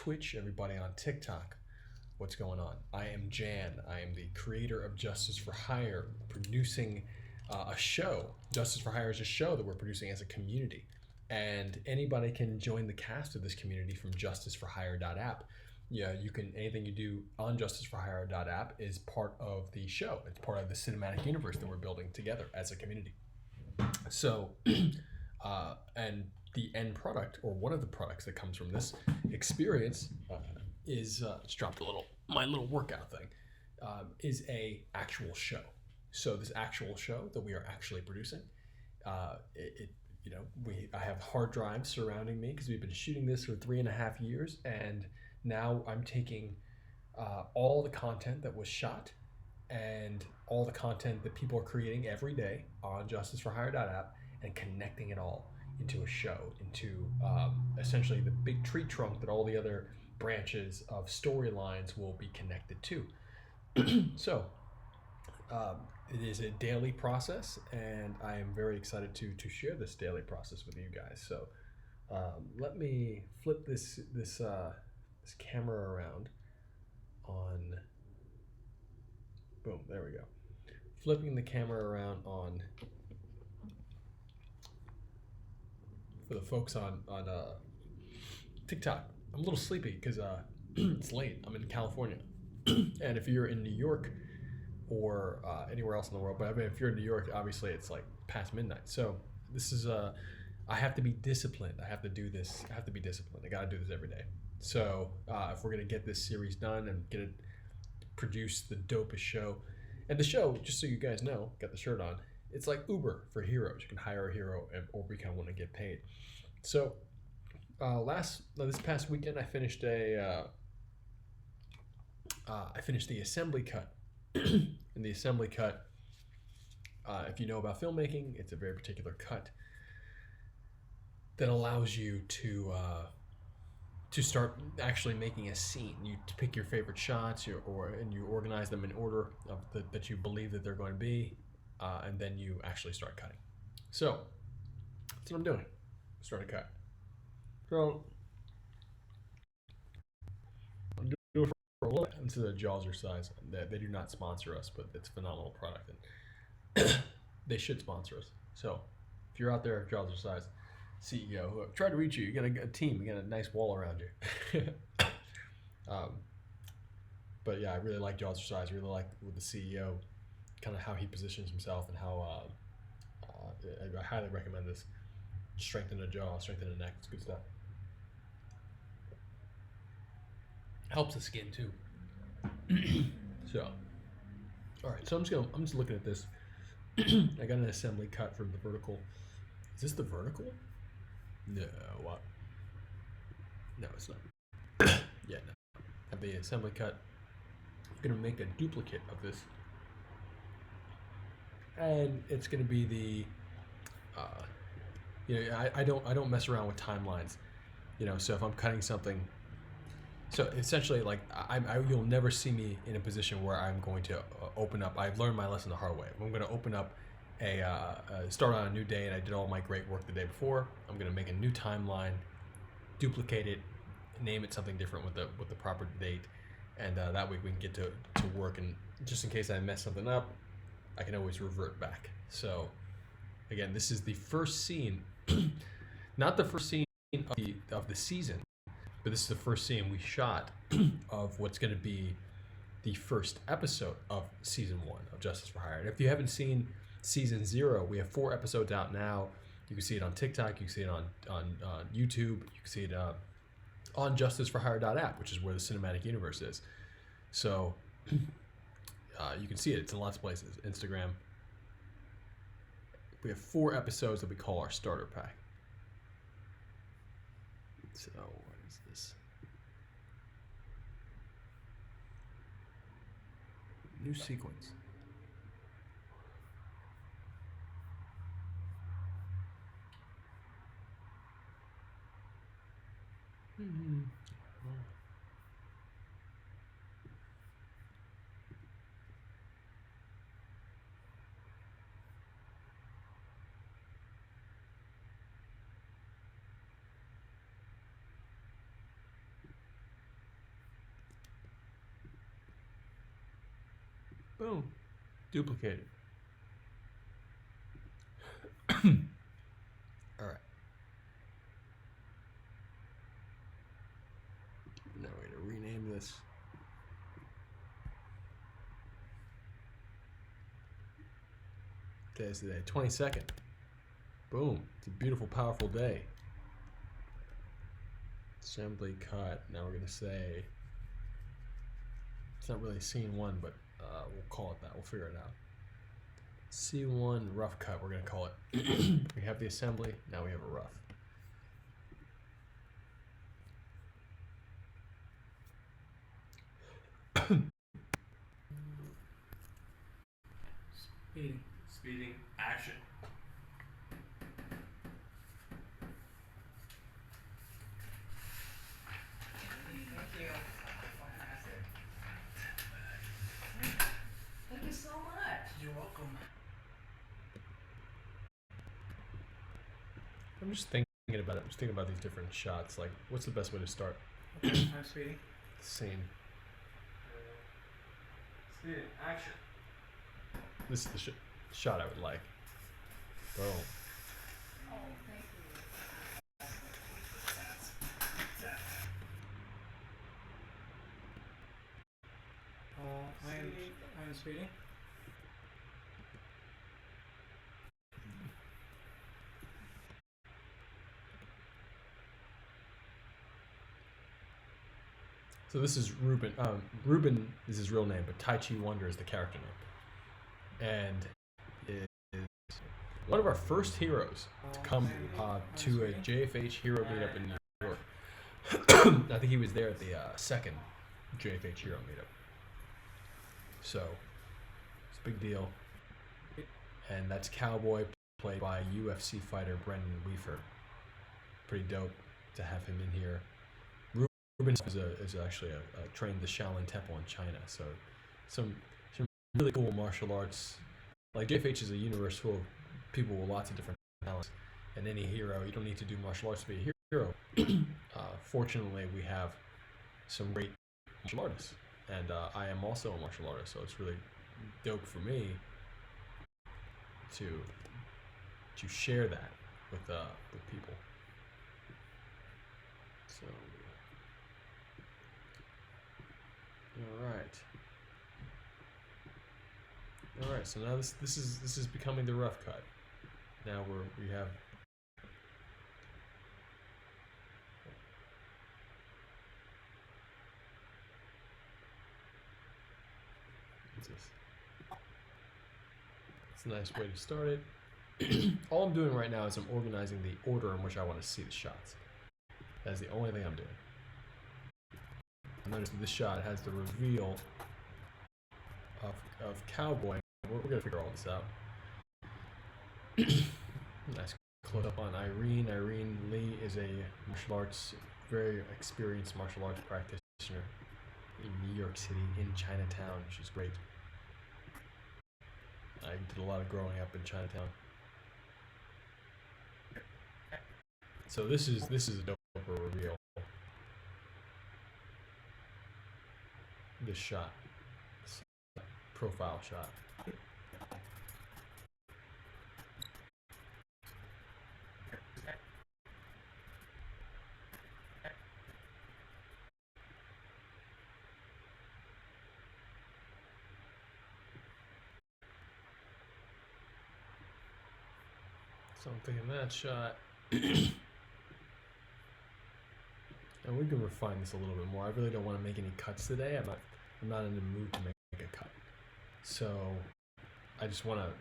Twitch, everybody on TikTok. What's going on? I am Jan. I am the creator of Justice for Hire, producing a show. Justice for Hire is a show that we're producing as a community. And anybody can join the cast of this community from justiceforhire.app. Yeah, you can, anything you do on justiceforhire.app is part of the show. It's part of the cinematic universe that we're building together as a community. So, and the end product, or one of the products that comes from this experience, is just dropped my little workout thing, is a actual show. So this actual show that we are actually producing, I have hard drives surrounding me because we've been shooting this for 3.5 years, and now I'm taking all the content that was shot and all the content that people are creating every day on justiceforhire.app and connecting it all into a show, into essentially the big tree trunk that all the other branches of storylines will be connected to. So it is a daily process, and I am very excited to share this daily process with you guys. So let me flip this camera around on. Boom, there we go. Flipping the camera around on for the folks on TikTok. I'm a little sleepy because it's late. I'm in California, and if you're in New York or anywhere else in the world, but I mean, if you're in New York, obviously it's like past midnight. So this is I have to be disciplined. I have to do this. I have to be disciplined. I got to do this every day. So if we're gonna get this series done and get it produce the dopest show, and the show, just so you guys know, got the shirt on, it's like Uber for heroes. You can hire a hero or become one and get paid. So this past weekend I finished the assembly cut. And the assembly cut, if you know about filmmaking, it's a very particular cut that allows you to start actually making a scene. You pick your favorite shots, and you organize them in order of that you believe that they're going to be, and then you actually start cutting. So that's what I'm doing. Start a cut. So I'm doing it for a little bit. This is a Jawser size. They do not sponsor us, but it's a phenomenal product, and they should sponsor us. So if you're out there, Jawser size CEO, who tried to reach you, you got a team, you got a nice wall around you. But yeah, I really like Jawser size. I really like with the CEO, kind of how he positions himself, and how I highly recommend this. Strengthen the jaw, strengthen the neck. It's good stuff. Helps the skin too. So, all right. So I'm just looking at this. I got an assembly cut from the vertical. Is this the vertical? No, what? No, it's not. Yeah, no. Have the assembly cut. I'm gonna make a duplicate of this, and it's gonna be the. I don't mess around with timelines. So if I'm cutting something, so essentially, like you'll never see me in a position where I'm going to open up. I've learned my lesson the hard way. I'm going to open up start on a new day, and I did all my great work the day before. I'm going to make a new timeline, duplicate it, name it something different with the proper date, and that way we can get to work. And just in case I mess something up, I can always revert back. So again, this is the first scene, not the first scene of the season, but this is the first scene we shot of what's going to be the first episode of season 1 of Justice for Hire. And if you haven't seen season 0, we have 4 episodes out now. You can see it on TikTok. You can see it on YouTube. You can see it on justiceforhire.app, which is where the cinematic universe is. So you can see it. It's in lots of places. Instagram. We have 4 episodes that we call our starter pack. So what is this? New sequence. Mm-hmm. Boom. Duplicated. All right. Now we're going to rename this. Today's the day, 22nd. Boom. It's a beautiful, powerful day. Assembly cut. Now we're going to say, it's not really scene one, but we'll call it that. We'll figure it out. C1 rough cut, we're going to call it. We have the assembly, now we have a rough. Speeding. Action. Thank you. Fantastic. Thank you so much. You're welcome. I'm just thinking about it. I'm just thinking about these different shots. Like, what's the best way to start? I'm speeding. Scene. Speeding. Action. This is the shot I would like. Boom. Oh, thank you. I'm speeding. So this is Ruben. Ruben is his real name, but Tai Chi Wonder is the character name. And it is one of our first heroes to come to a JFH hero meetup in New York. I think he was there at the second JFH hero meetup. So it's a big deal. And that's Cowboy, played by UFC fighter Brendan Weaver. Pretty dope to have him in here. Ruben is actually trained the Shaolin Temple in China, so some really cool martial arts. Like JFH is a universe full of people with lots of different talents, and any hero, you don't need to do martial arts to be a hero. Fortunately, we have some great martial artists, and I am also a martial artist, so it's really dope for me to share that with people. So. All right. So now this is becoming the rough cut. Now we have. What's this? It's a nice way to start it. All I'm doing right now is I'm organizing the order in which I want to see the shots. That's the only thing I'm doing. Notice this shot has the reveal of Cowboy. We're going to figure all this out. Nice close up on Irene. Irene Lee is a very experienced martial arts practitioner in New York City, in Chinatown. She's great. I did a lot of growing up in Chinatown. So this is a dope reveal. This shot, this profile shot. So I'm thinking that shot. And we can refine this a little bit more. I really don't want to make any cuts today. I'm not in the mood to make a cut. So I just want to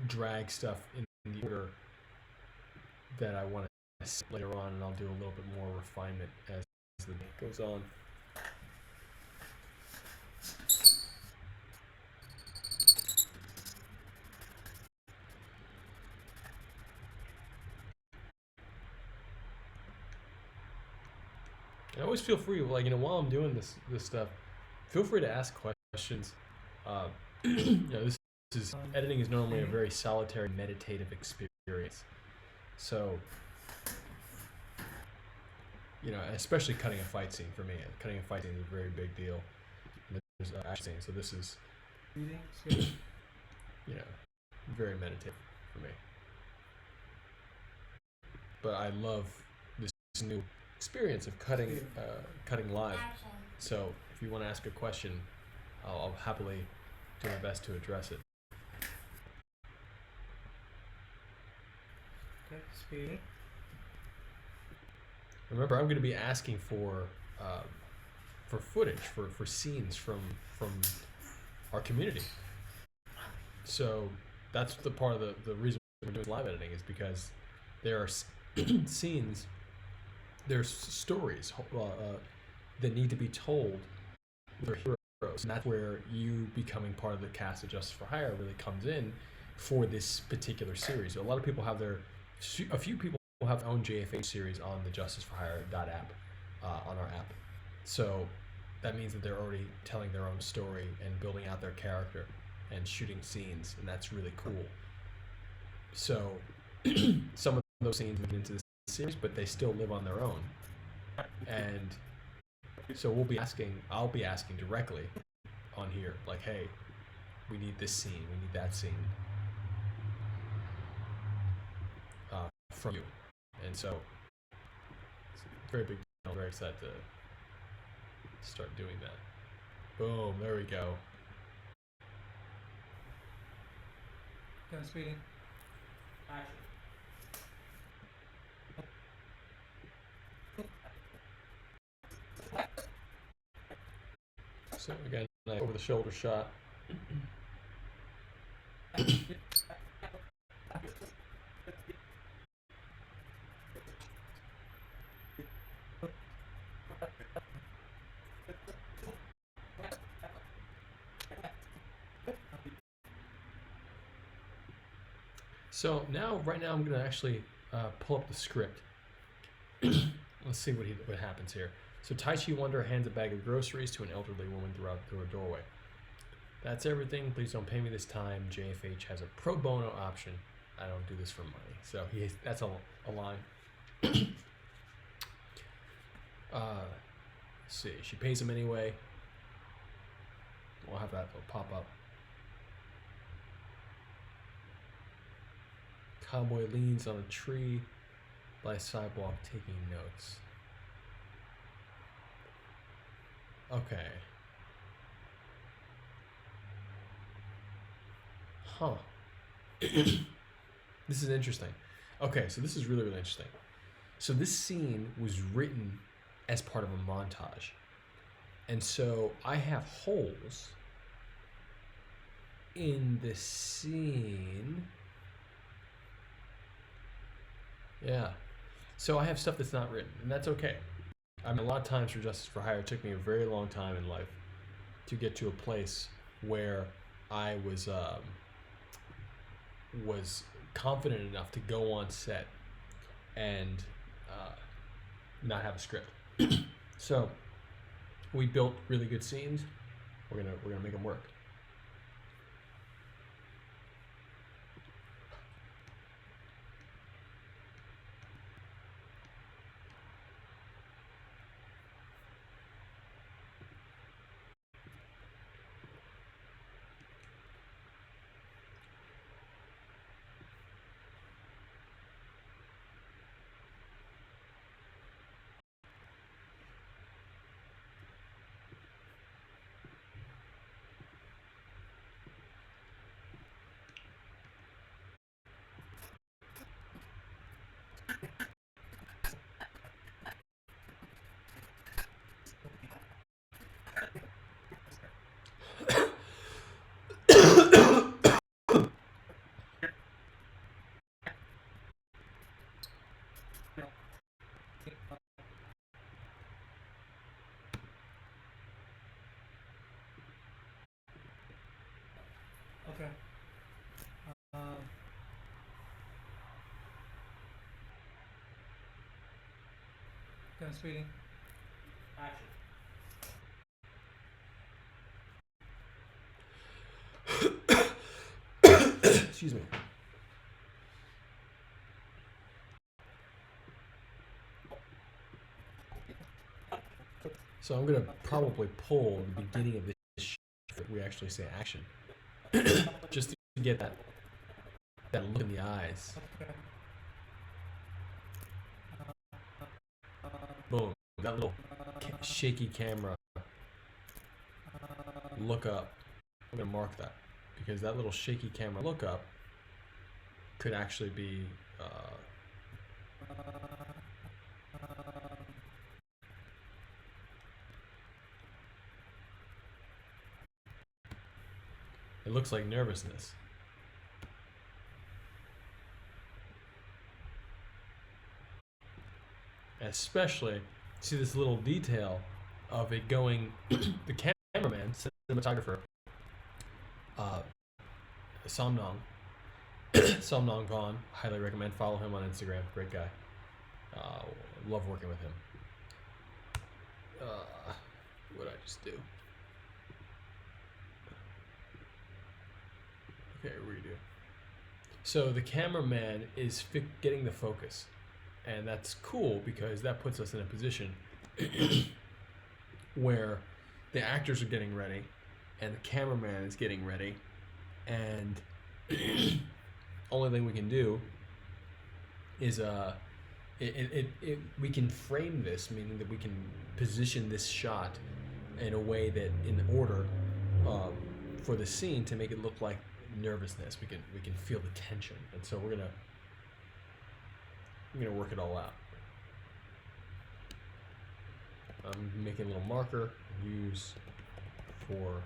drag stuff in the order that I want to see later on, and I'll do a little bit more refinement as the day goes on. And always feel free, like, while I'm doing this stuff, feel free to ask questions. Editing is normally a very solitary, meditative experience. So, especially cutting a fight scene for me. Cutting a fight scene is a very big deal. There's action scene, so this is Speeding. Speeding. You know, very meditative for me. But I love this new experience of cutting live. So if you want to ask a question, I'll happily do my best to address it. Okay. Speeding. Remember, I'm going to be asking for footage for scenes from our community. So that's the part of the reason we're doing live editing is because there are scenes, there's stories that need to be told. They're heroes, and that's where you becoming part of the cast of Justice for Hire really comes in for this particular series. So a lot of people have a few people have their own JFH series on the Justice for Hire app on our app. So that means that they're already telling their own story and building out their character and shooting scenes, and that's really cool. So some of those scenes move into the series, but they still live on their own. And so I'll be asking directly on here, like, hey, we need this scene, we need that scene from you. And so it's a very big deal. I'm very excited to start doing that. Boom, there we go. Okay. Speeding. Action. So again, nice over the shoulder shot. So right now, I'm gonna actually pull up the script. Let's see what happens here. So Tai Chi Wonder hands a bag of groceries to an elderly woman through a doorway. That's everything. Please don't pay me this time. JFH has a pro bono option. I don't do this for money. So that's a line. Let's see. She pays him anyway. We'll have that pop up. Cowboy leans on a tree by a sidewalk taking notes. Okay. Huh. This is interesting. Okay, so this is really, really interesting. So this scene was written as part of a montage. And so I have holes in the scene. Yeah. So I have stuff that's not written, and that's okay. I mean, a lot of times for Justice for Hire, it took me a very long time in life to get to a place where I was confident enough to go on set and not have a script. So we built really good scenes. We're gonna make them work. Okay. Okay. Speeding. Action. Excuse me. So I'm gonna probably pull the beginning of this we actually say action, just to get that look in the eyes. Okay. Boom, that little shaky camera look up. I'm gonna mark that because that little shaky camera look up could actually be. It looks like nervousness. Especially, see this little detail of it going, the cameraman, cinematographer, Somnong, Somnong Vaughn, highly recommend, follow him on Instagram, great guy. Love working with him. What did I just do? Okay, redo. So the cameraman is getting the focus, and that's cool because that puts us in a position where the actors are getting ready, and the cameraman is getting ready, and only thing we can do is we can frame this, meaning that we can position this shot in a way that in order for the scene to make it look like nervousness. We can feel the tension, and so we're gonna work it all out. I'm making a little marker. Use for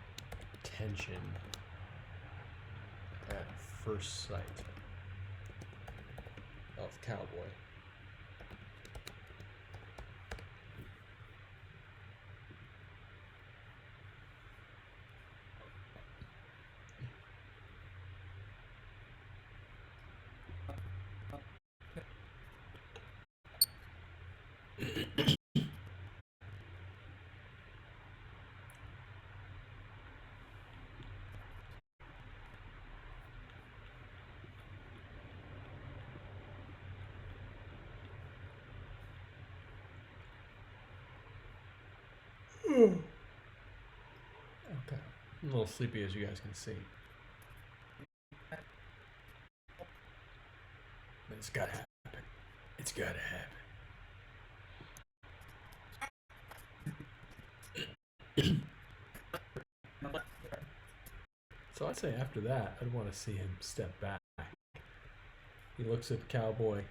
tension at first sight of cowboy. Okay. I'm a little sleepy, as you guys can see. But it's gotta happen. It's gotta happen. So I'd say after that, I'd want to see him step back. He looks at the cowboy.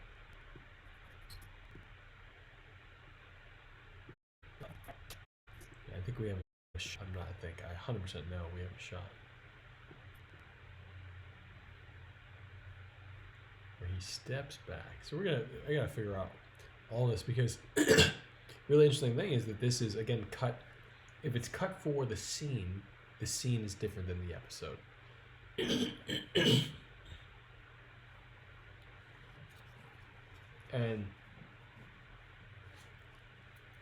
I think we have a shot. I'm not, I think. I 100% know we have a shot. Where he steps back. So I gotta figure out all this because really interesting thing is that this is, again, cut. If it's cut for the scene is different than the episode. And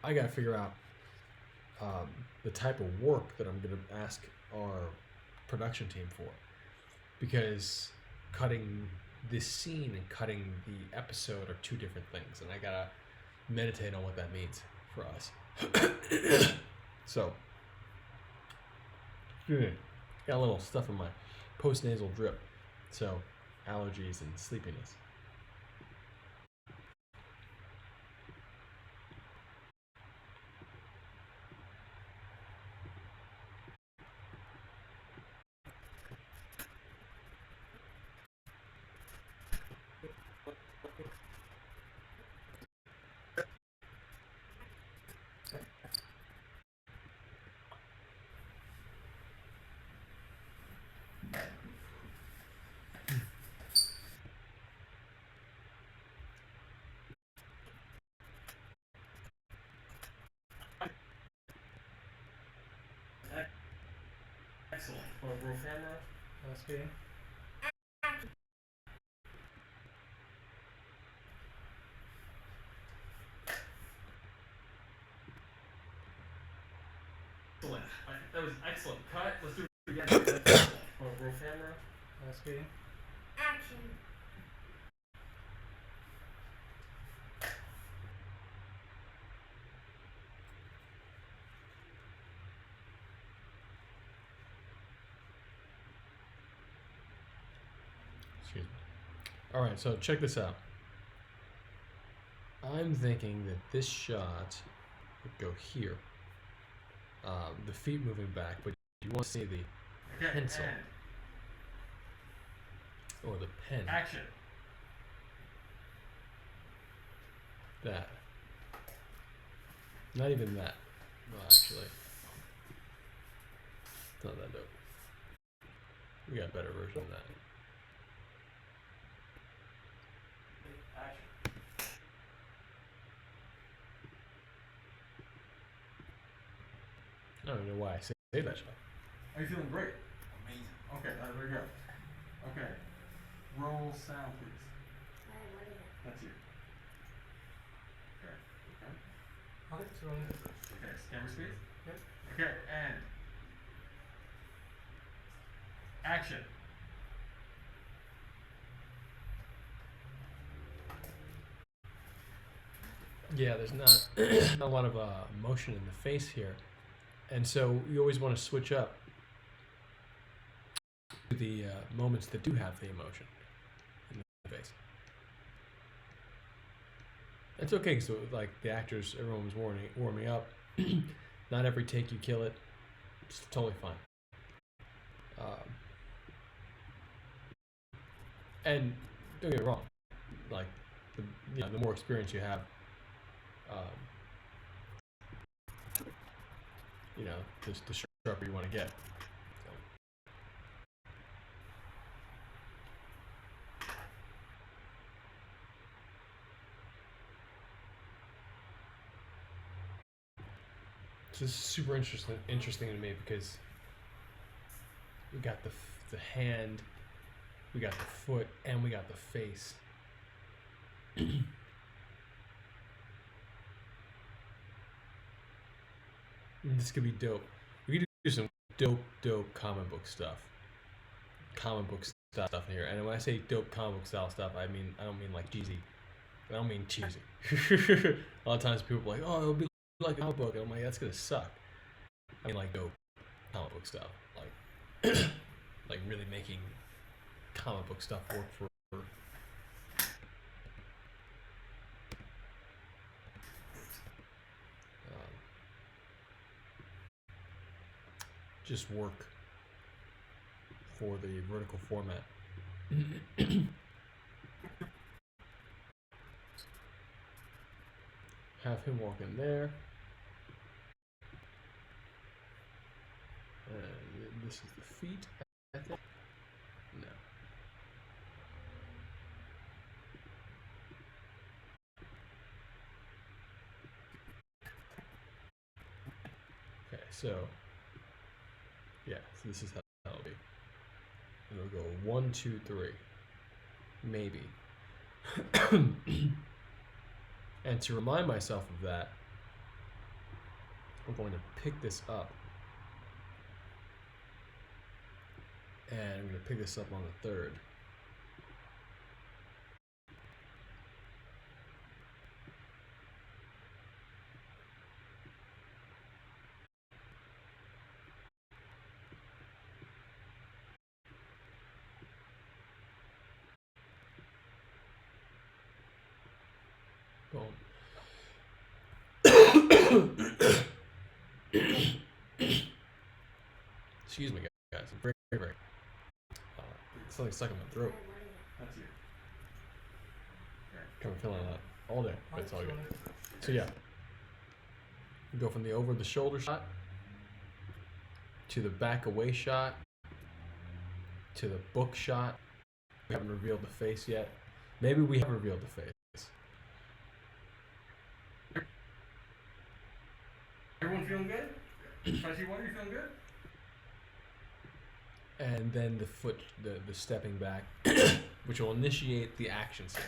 I gotta figure out the type of work that I'm going to ask our production team for, because cutting this scene and cutting the episode are two different things, and I gotta meditate on what that means for us. So, got a little stuff in my post-nasal drip, so allergies and sleepiness. Excellent. Want to roll camera? Speeding. Excellent. That was excellent. Cut. Let's do it again. Want to roll camera? Speeding. Action. All right, so check this out. I'm thinking that this shot would go here. The feet moving back, but you want to see the pencil And or the pen. action. That. Not even that. Well, actually, it's not that dope. We got a better version of that. Action. I don't even know why I say that shot. Are you feeling great? Amazing. Okay, there we go. Okay. Roll sound, please. That's you. Okay. Okay. Okay, it's rolling. Okay, camera speed. Yep. Okay, and action. Yeah, there's not not a lot of motion in the face here, and so you always want to switch up to the moments that do have the emotion in the face. It's okay, so like the actors, everyone was warming up. Not every take you kill it. It's totally fine. And don't get me wrong, like the more experience you have, the sharper you want to get. So. So this is super interesting to me because we got the hand, we got the foot, and we got the face. This could be dope. We could do some dope comic book stuff. Comic book stuff in here. And when I say dope comic book style stuff, I don't mean like cheesy. I don't mean cheesy. A lot of times people are like, oh, it'll be like a comic book. And I'm like, that's gonna suck. I mean like dope comic book stuff. Like like really making comic book stuff work for just work for the vertical format. Have him walk in there. And this is the feet, I think. No. Okay, so yeah, so this is how it'll be. And it'll go 1, 2, 3. Maybe. And to remind myself of that, I'm going to pick this up. And I'm going to pick this up on the 3rd. Boom. Excuse me, guys. I'm very. Something stuck in my throat. That's you. Kind of feeling that all day, but it's all good. So yeah, we go from the over the shoulder shot to the back away shot to the book shot. We haven't revealed the face yet. Maybe we have revealed the face. Everyone feeling good? Spicy water, you feeling good? And then the foot, the stepping back, which will initiate the action scene.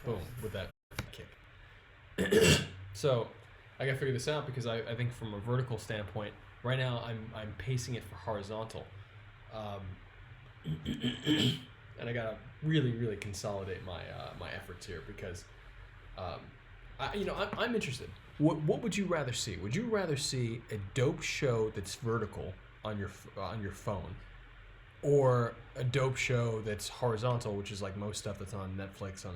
Boom, with that kick. So I gotta figure this out because I think from a vertical standpoint, right now I'm pacing it for horizontal, and I gotta really consolidate my efforts here because I'm interested. What would you rather see? Would you rather see a dope show that's vertical on your phone, or a dope show that's horizontal, which is like most stuff that's on Netflix that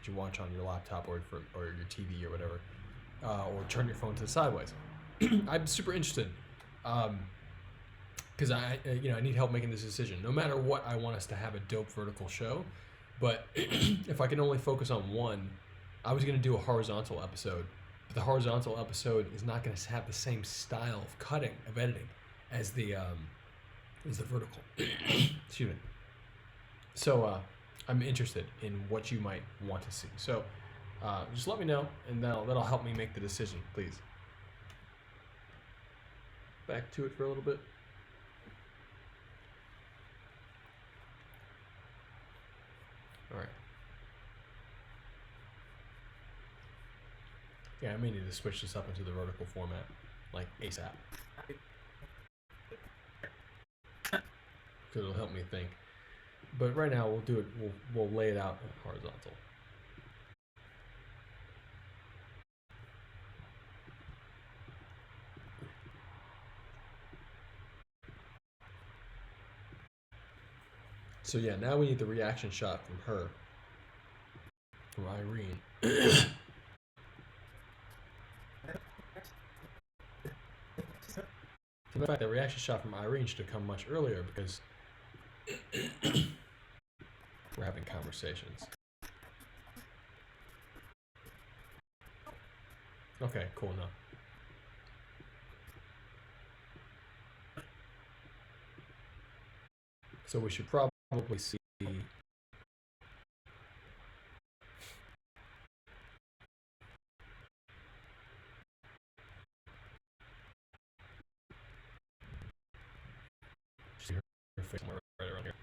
you watch on your laptop or your TV or whatever, or turn your phone to the sideways. I'm super interested, because I need help making this decision. No matter what, I want us to have a dope vertical show, but if I can only focus on one, I was going to do a horizontal episode, but the horizontal episode is not going to have the same style of cutting, of editing, as the vertical. Excuse me. So I'm interested in what you might want to see. So just let me know, and that'll help me make the decision, please. Back to it for a little bit. All right. Yeah, I may need to switch this up into the vertical format, like ASAP. Because it'll help me think. But right now, we'll do it. We'll lay it out horizontal. So yeah, now we need the reaction shot from her, from Irene. In fact, the reaction shot from Irene should have come much earlier because we're having conversations. Okay, cool enough. So we should probably see her face somewhere right around here.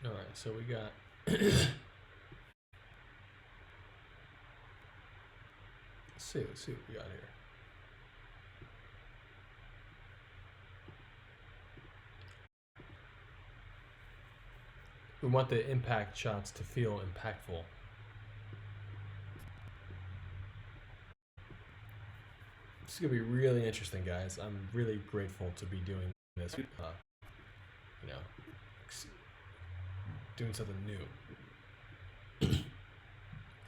All right, so we got let's see what we got here. We want the impact shots to feel impactful. This is gonna be really interesting, guys. I'm really grateful to be doing this. Doing something new.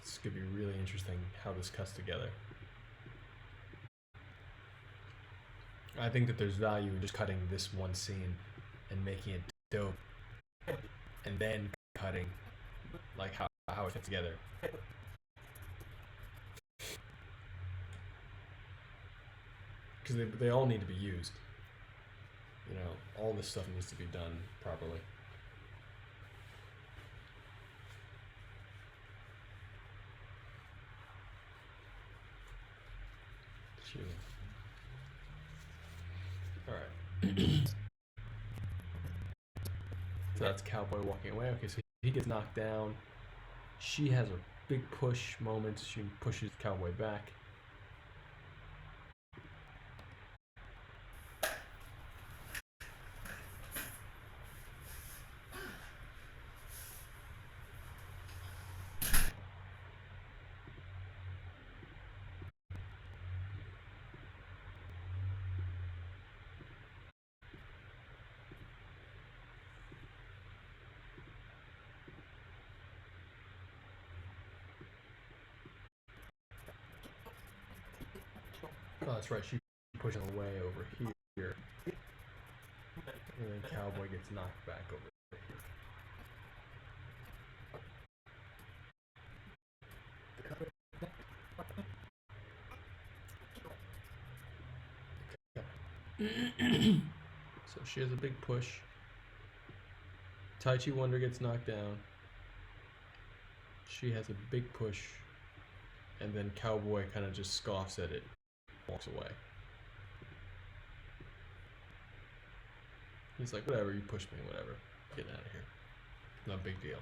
It's gonna be really interesting how this cuts together. I think that there's value in just cutting this one scene and making it dope, and then cutting like how it fits together. Because they all need to be used. All this stuff needs to be done properly. All right. So that's Cowboy walking away. Okay, so he gets knocked down. She has a big push moment. She pushes Cowboy back. Oh, that's right. She pushes away over here. And then Cowboy gets knocked back over here. So she has a big push. Tai Chi Wonder gets knocked down. She has a big push. And then Cowboy kind of just scoffs at it, walks away. He's like, whatever, you pushed me, whatever. Getting out of here. No big deal.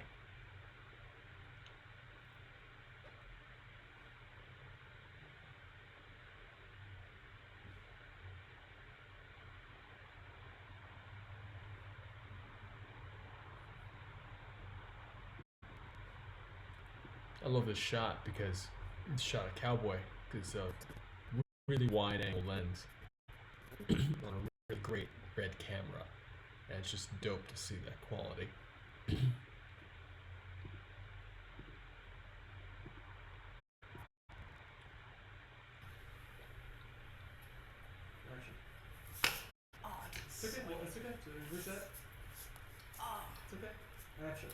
I love this shot because it's shot of Cowboy because of really wide angle lens on a really great red camera, and it's just dope to see that quality. Action. It's okay. Well, it's okay. So reset. It's okay. Action.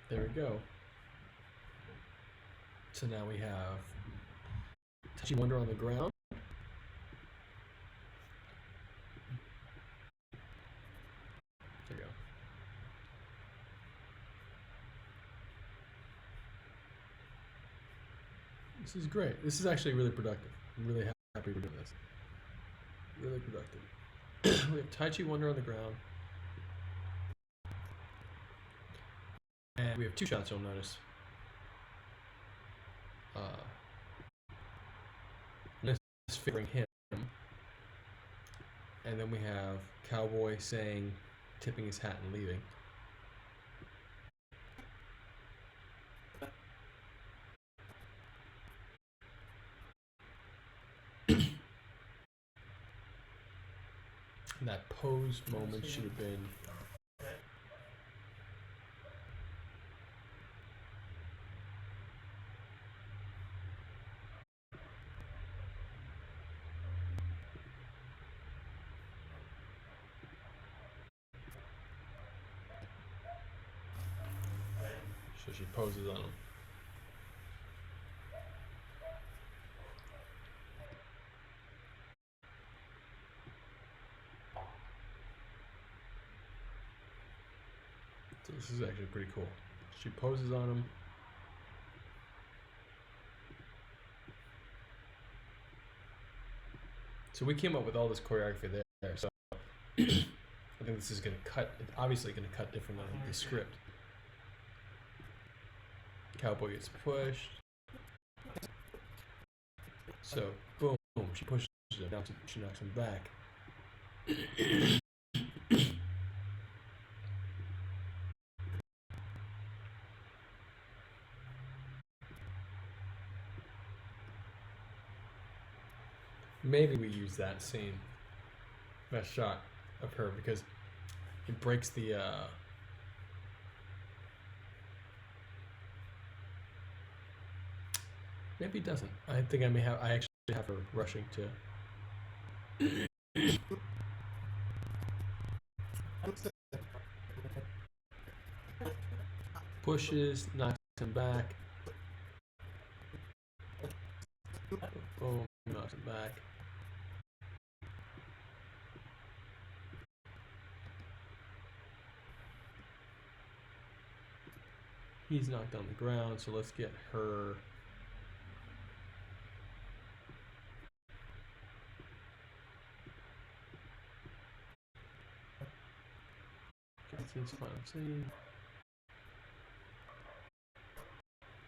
There we go. So now we have Touchy Wonder on the ground. There you go. This is great. This is actually really productive. I'm really happy we're doing this. Really productive. We have Tai Chi Wonder on the ground. And we have two shots, you'll notice. This is favoring him. And then we have Cowboy saying, tipping his hat and leaving. And that pose moment should have been so she poses on him. So this is actually pretty cool. She poses on him. So we came up with all this choreography there. So I think this is going to cut, obviously going to cut different than the script. Cowboy gets pushed. So boom, she pushes him down, she knocks him back. Maybe we use that scene, that shot of her, because it breaks the maybe it doesn't. I think I actually have her rushing to pushes, knocks him back. Boom, knocks him back. He's knocked on the ground, so let's get her. Scene's final scene.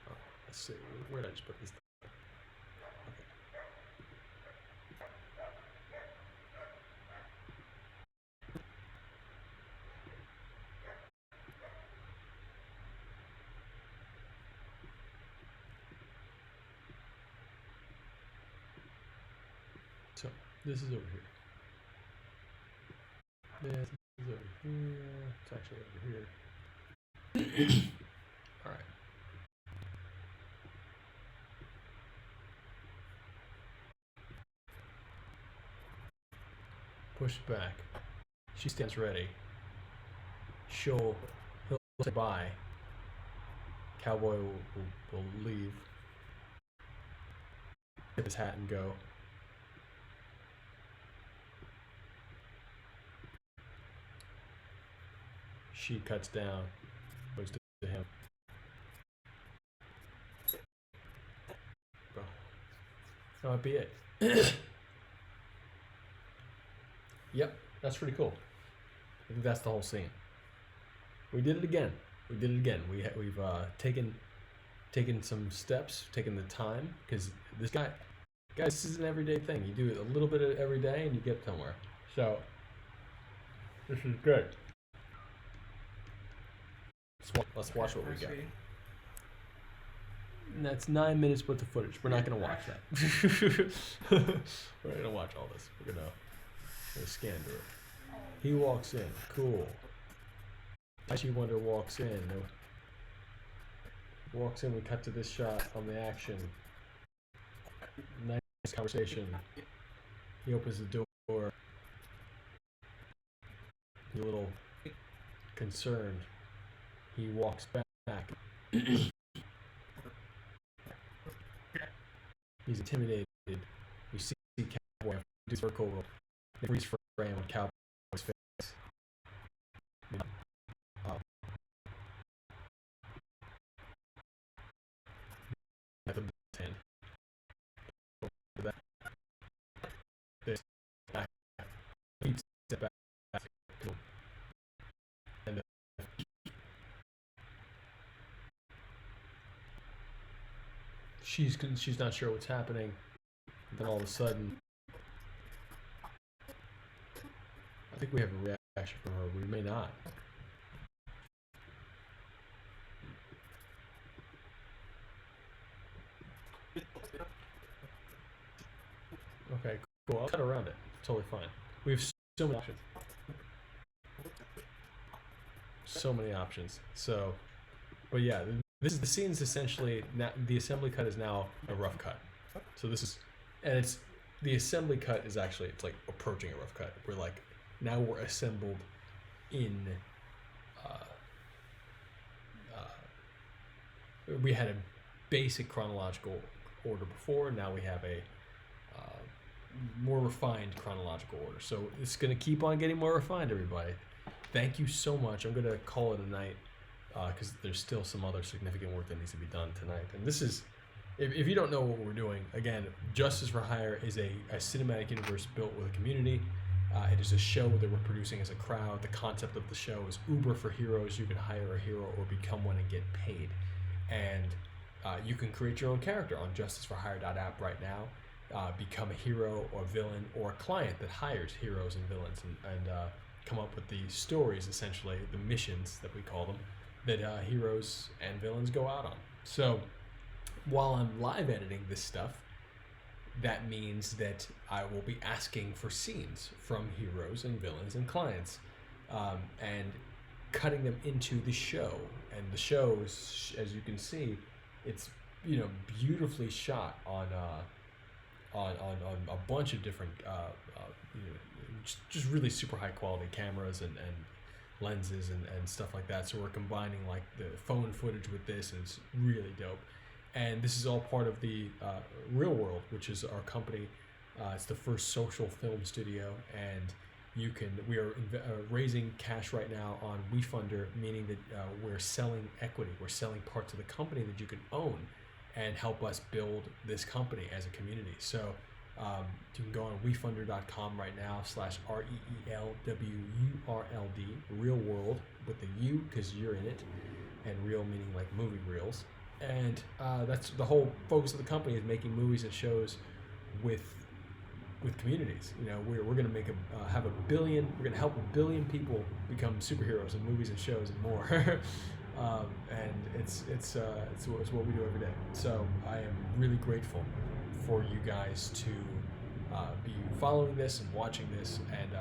Oh, let's see, where did I just put this? Okay. So this is over here. This is over here. It's actually over here. All right. pushed back. She stands ready. He'll say bye. Cowboy will leave. Tip his hat and go. She cuts down. Goes to him. Bro. That might be it. Yep, that's pretty cool. I think that's the whole scene. We did it again. We've taken some steps, taken the time, because guys, this is an everyday thing. You do it a little bit of every day, and you get somewhere. So this is good. Let's watch what we got. And that's 9 minutes worth of footage. We're not gonna watch that. We're not gonna watch all this. We're gonna scan through it. He walks in. Cool. She Wonder walks in. Walks in. We cut to this shot on the action. Nice conversation. He opens the door. He's a little concerned. He walks back. He's intimidated. We see Cowboy do circle, freeze frame on Cowboy's face. At the hand. This back. Step back. And she's not sure what's happening. Then all of a sudden, I think we have a reaction from her. We may not. Okay, cool. I'll cut around it. It's totally fine. We have so many options. So many options. So, but yeah, the scene's essentially now, the assembly cut is now a rough cut. So this is, and the assembly cut is actually, it's like approaching a rough cut. We're like, now we're assembled in, we had a basic chronological order before. Now we have a more refined chronological order. So it's going to keep on getting more refined, everybody. Thank you so much. I'm going to call it a night because there's still some other significant work that needs to be done tonight. And this is, if you don't know what we're doing, again, Justice for Hire is a cinematic universe built with a community. It is a show that we're producing as a crowd. The concept of the show is Uber for heroes. You can hire a hero or become one and get paid. And you can create your own character on justiceforhire.app right now. Become a hero or villain or a client that hires heroes and villains and come up with the stories, essentially, the missions that we call them, that heroes and villains go out on. So while I'm live editing this stuff, that means that I will be asking for scenes from heroes and villains and clients and cutting them into the show. And the show is, as you can see, it's beautifully shot on a bunch of different just really super high quality cameras and lenses and stuff like that. So we're combining like the phone footage with this, and it's really dope. And this is all part of the Real World, which is our company. It's the first social film studio, and we are raising cash right now on WeFunder, meaning that we're selling equity. We're selling parts of the company that you can own and help us build this company as a community. So you can go on wefunder.com right now /REELWURLD, Real World, with the U because you're in it, and real meaning like movie reels. And that's the whole focus of the company, is making movies and shows with communities. We're going to have a billion. We're going to help 1 billion people become superheroes in movies and shows and more. And it's what we do every day. So I am really grateful for you guys to be following this and watching this. And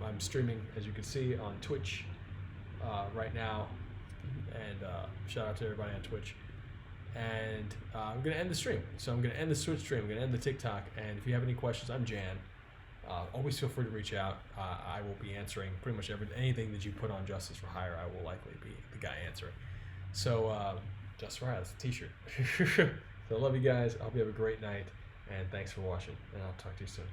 I'm streaming, as you can see, on Twitch right now. And shout out to everybody on Twitch. And I'm going to end the stream. So I'm going to end the Twitch stream. I'm going to end the TikTok. And if you have any questions, I'm Jan. always feel free to reach out. I will be answering pretty much anything that you put on Justice for Hire. I will likely be the guy answering. So, Justice for Hire, that's a t-shirt. So I love you guys. I hope you have a great night, and thanks for watching, and I'll talk to you soon.